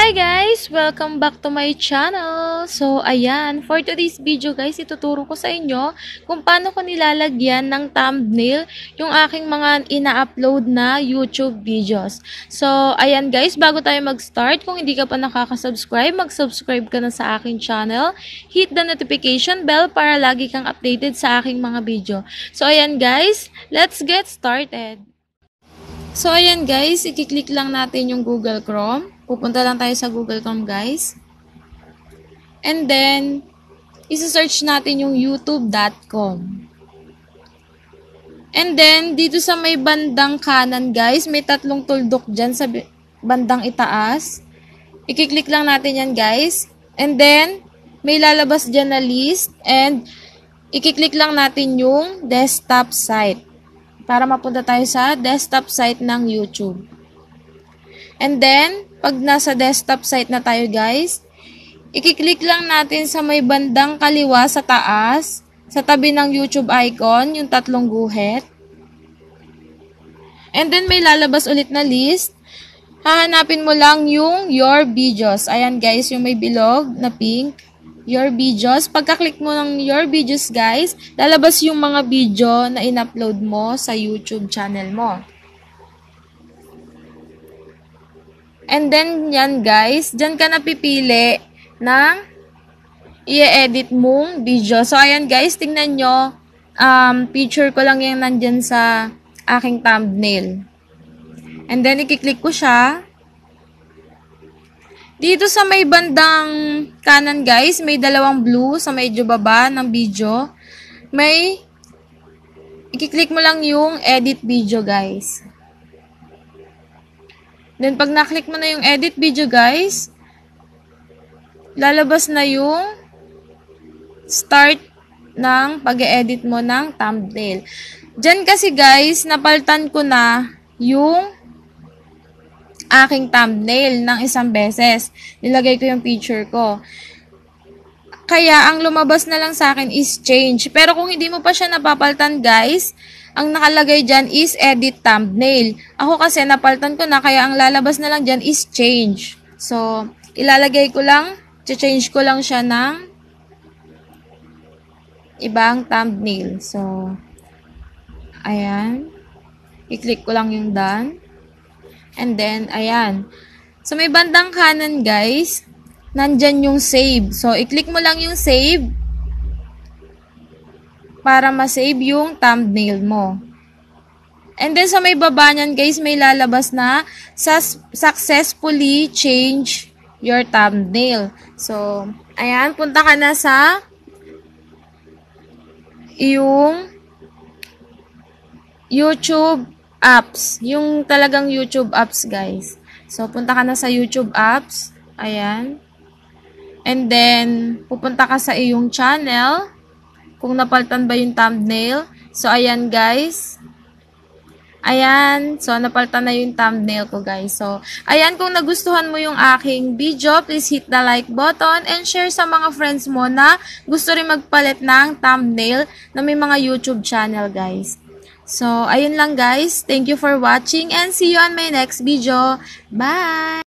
Hi guys! Welcome back to my channel! So, ayan. For today's video guys, ituturo ko sa inyo kung paano ko nilalagyan ng thumbnail yung aking mga ina-upload na YouTube videos. So, ayan guys, bago tayo mag-start, kung hindi ka pa nakaka-subscribe, mag-subscribe ka na sa aking channel. Hit the notification bell para lagi kang updated sa aking mga video. So, ayan guys, let's get started! So, ayan guys, i-click lang natin yung Google Chrome. Pupunta lang tayo sa Google Chrome guys. And then, isa-search natin yung youtube.com. And then, dito sa may bandang kanan guys, may tatlong tuldok dyan sa bandang itaas. I-click lang natin yan guys. And then, may lalabas dyan na list. And, i-click lang natin yung desktop site. Para mapunta tayo sa desktop site ng YouTube. And then, pag nasa desktop site na tayo guys, i-click lang natin sa may bandang kaliwa sa taas, sa tabi ng YouTube icon, yung tatlong guhit. And then, may lalabas ulit na list. Hahanapin mo lang yung Your Videos. Ayan guys, yung may bilog na pink. Your Videos. Pagka-click mo ng Your Videos guys, lalabas yung mga video na in-upload mo sa YouTube channel mo. And then yan guys, dyan ka napipili ng i-edit mong video. So ayan guys, tingnan nyo, picture ko lang yung nandyan sa aking thumbnail. And then i-click ko siya. Dito sa may bandang kanan guys, may dalawang blue sa medyo baba ng video. May, i-click mo lang yung edit video guys. Then pag na-click mo na yung edit video guys, lalabas na yung start ng pag-edit mo ng thumbnail. Diyan kasi guys, napalitan ko na yung aking thumbnail ng isang beses. Nilagay ko yung picture ko. Kaya, ang lumabas na lang sa akin is change. Pero kung hindi mo pa siya napapalitan, guys, ang nakalagay dyan is edit thumbnail. Ako kasi napalitan ko na, kaya ang lalabas na lang dyan is change. So, ilalagay ko lang, change ko lang siya ng ibang thumbnail. So, ayan. I-click ko lang yung done. And then, ayan. So, may bandang kanan, guys. Nandyan yung save. So, i-click mo lang yung save para ma-save yung thumbnail mo. And then, sa may baba nyan, guys, may lalabas na successfully change your thumbnail. So, ayan. Punta ka na sa yung YouTube apps. Yung talagang YouTube apps, guys. So, punta ka na sa YouTube apps. Ayan. And then, pupunta ka sa iyong channel. Kung napalitan ba yung thumbnail. So, ayan, guys. Ayan. So, napalitan na yung thumbnail ko, guys. So, ayan. Kung nagustuhan mo yung aking video, please hit the like button and share sa mga friends mo na gusto rin magpalit ng thumbnail na may mga YouTube channel, guys. So, ayun lang guys. Thank you for watching and see you on my next video. Bye!